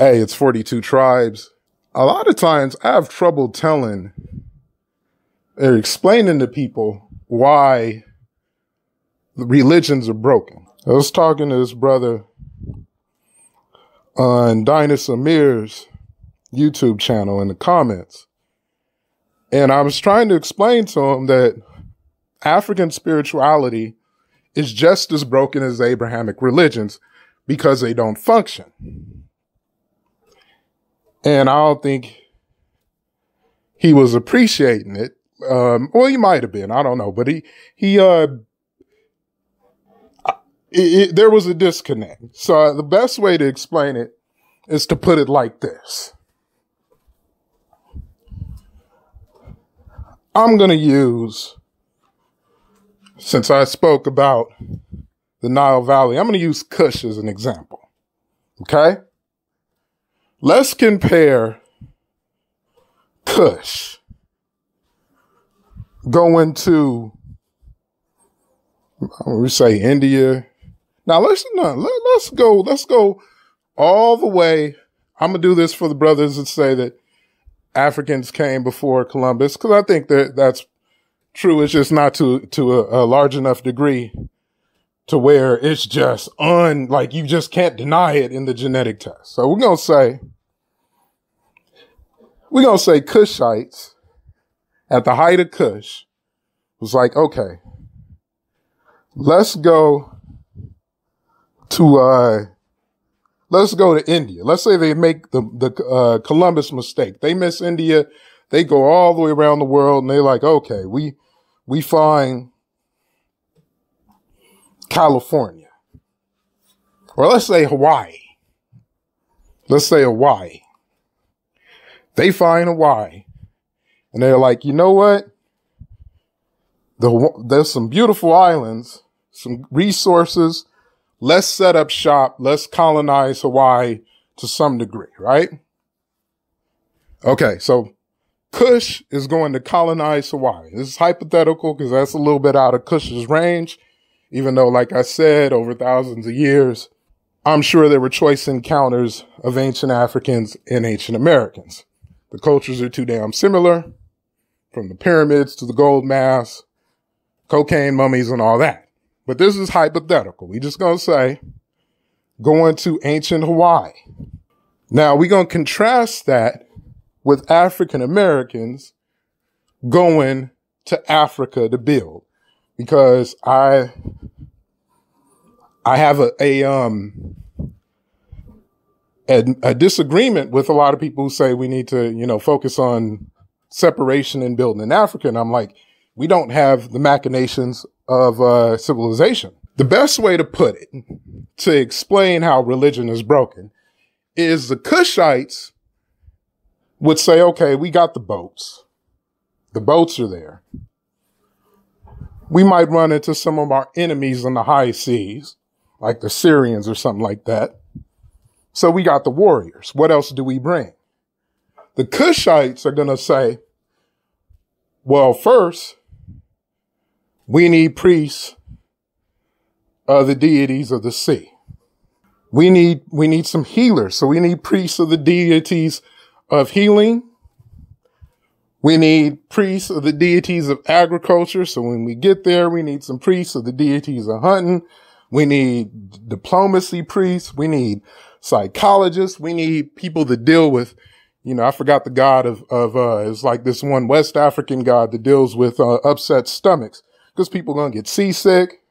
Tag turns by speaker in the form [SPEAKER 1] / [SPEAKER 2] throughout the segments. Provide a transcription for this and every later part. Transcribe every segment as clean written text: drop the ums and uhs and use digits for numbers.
[SPEAKER 1] Hey, it's 42 Tribes. A lot of times I have trouble telling or explaining to people why the religions are broken. I was talking to this brother on Dinus Amir's YouTube channel in the comments, and I was trying to explain to him that African spirituality is just as broken as Abrahamic religions because they don't function. And I don't think he was appreciating it. Well, he might have been. I don't know. But there was a disconnect. So the best way to explain it is to put it like this. I'm going to use, since I spoke about the Nile Valley, I'm going to use Kush as an example. Okay? Let's compare Kush going to, we say India. Now let's go all the way. I'm gonna do this for the brothers that say that Africans came before Columbus, because I think that's true. It's just not to a large enough degree to where it's just like you just can't deny it in the genetic test. So we're gonna say Kushites at the height of Kush was like, okay, let's go to India. Let's say they make the Columbus mistake. They miss India. They go all the way around the world, and they're like, okay, we find California, or let's say Hawaii. They find Hawaii, and they're like, you know what? There's some beautiful islands, some resources. Let's set up shop. Let's colonize Hawaii to some degree, right? Okay, so Kush is going to colonize Hawaii. This is hypothetical because that's a little bit out of Kush's range, even though, like I said, over thousands of years, I'm sure there were choice encounters of ancient Africans and ancient Americans. The cultures are too damn similar, from the pyramids to the gold mask, cocaine mummies and all that. But this is hypothetical. We just gonna say going to ancient Hawaii. Now we're gonna contrast that with African Americans going to Africa to build, because I have a disagreement with a lot of people who say we need to, focus on separation and building in Africa. And I'm like, we don't have the machinations of civilization. The best way to put it, to explain how religion is broken, is the Kushites would say, okay, we got the boats. The boats are there. We might run into some of our enemies in the high seas, like the Syrians or something like that. So we got the warriors. What else do we bring? The Kushites are going to say, well, first, we need priests of the deities of the sea. We need some healers. So we need priests of the deities of healing. We need priests of the deities of agriculture. So when we get there, we need some priests of the deities of hunting. We need diplomacy priests. We need psychologists. We need people that deal with, I forgot the god of it's like this one West African god that deals with upset stomachs, because people are going to get seasick.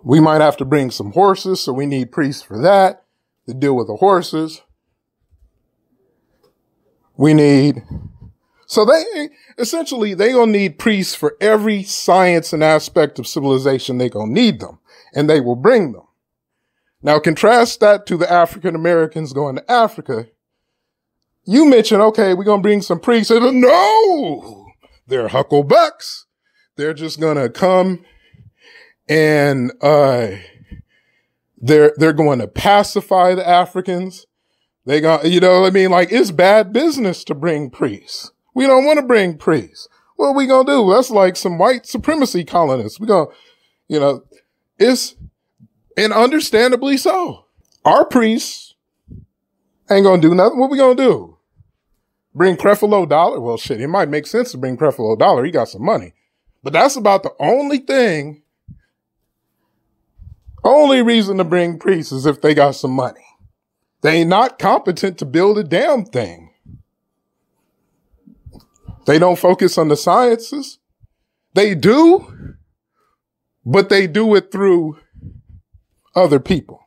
[SPEAKER 1] We might have to bring some horses, so we need priests for that to deal with the horses. So they gonna need priests for every science and aspect of civilization. They gonna need them, and they will bring them. Now contrast that to the African Americans going to Africa. You mentioned, okay, we're gonna bring some priests. No, they're hucklebucks. They're just gonna come and they're going to pacify the Africans. They got, like, it's bad business to bring priests. We don't want to bring priests. What are we going to do? That's like some white supremacy colonists. We're going to, and understandably so. Our priests Ain't gonna do nothing. What we gonna do? Bring Creflo Dollar? Well, shit, it might make sense to bring Creflo Dollar. He got some money. But that's about the only reason to bring priests is if they got some money. They ain't not competent to build a damn thing. They don't focus on the sciences. They do, but they do it through other people.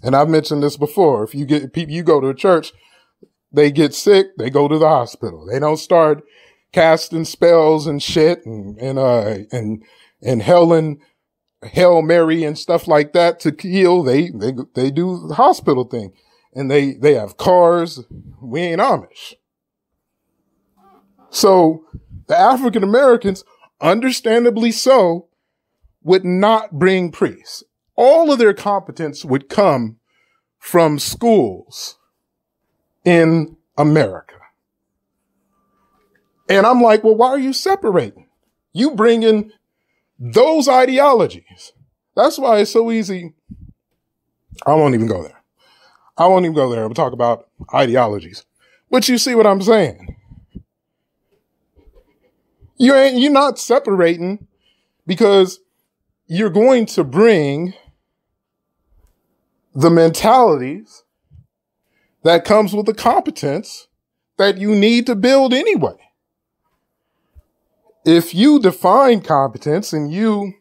[SPEAKER 1] And I've mentioned this before. If you go to a church, they get sick, they go to the hospital. They don't start casting spells and shit and Hail Mary and stuff like that to heal. They do the hospital thing, and they have cars. We ain't Amish. So the African Americans, understandably so, would not bring priests. All of their competence would come from schools in America. And I'm like, well, why are you separating? You bring in those ideologies. That's why it's so easy. I won't even go there. We'll talk about ideologies. But you see what I'm saying? You're not separating because you're going to bring the mentalities that comes with the competence that you need to build anyway. If you define competence and you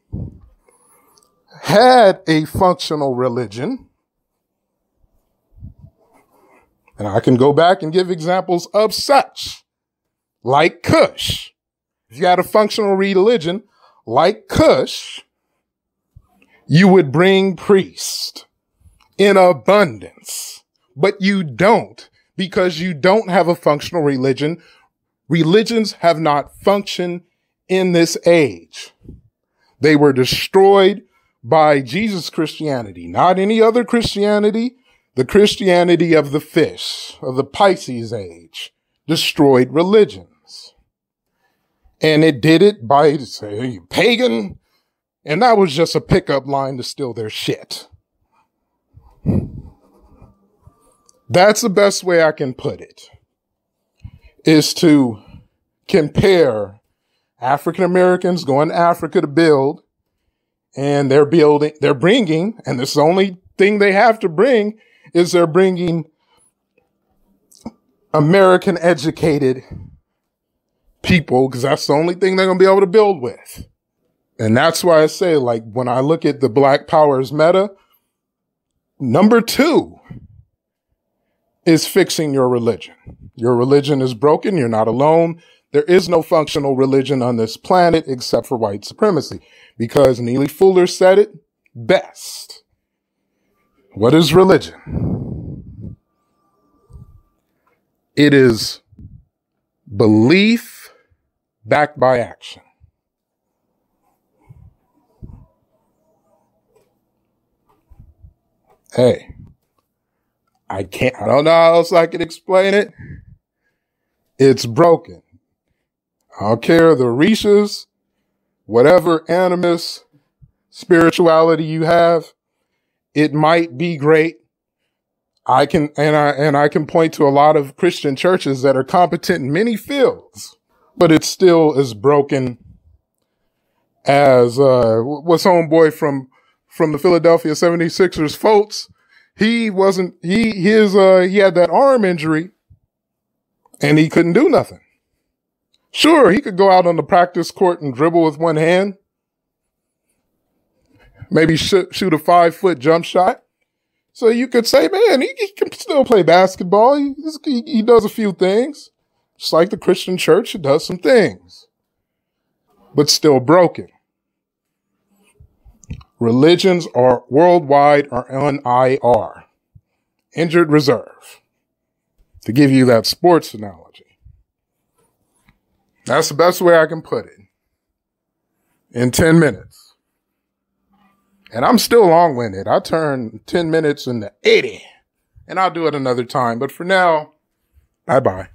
[SPEAKER 1] had a functional religion, and I can go back and give examples of such, like Kush. If you had a functional religion like Kush, you would bring priests in abundance, but you don't because you don't have a functional religion. Religions have not functioned in this age. They were destroyed by Jesus Christianity, not any other Christianity. The Christianity of the fish, of the Pisces age, destroyed religions. And it did it by saying, pagan. And that was just a pickup line to steal their shit. That's the best way I can put it, is to compare African Americans going to Africa to build, and they're bringing, and this is the only thing they have to bring, is they're bringing American educated people, because that's the only thing they're going to be able to build with. And that's why I say, like, when I look at the Black Powers meta, number 2 is fixing your religion. Your religion is broken. You're not alone. There is no functional religion on this planet except for white supremacy, because Neely Fuller said it best. What is religion? It is belief backed by action. Hey, I don't know how else I can explain it. It's broken. I don't care the Orishas, whatever animus spirituality you have, it might be great. I can point to a lot of Christian churches that are competent in many fields, but it still is broken as, what's homeboy from the Philadelphia 76ers, Fultz. He had that arm injury and he couldn't do nothing. Sure, he could go out on the practice court and dribble with one hand, maybe shoot a 5-foot jump shot. So you could say, man, he can still play basketball. He does a few things. Just like the Christian church, it does some things, but still broken. Religions are worldwide are on IR, injured reserve, to give you that sports analogy. That's the best way I can put it in 10 minutes. And I'm still long-winded. I turn 10 minutes into 80, and I'll do it another time. But for now, bye-bye.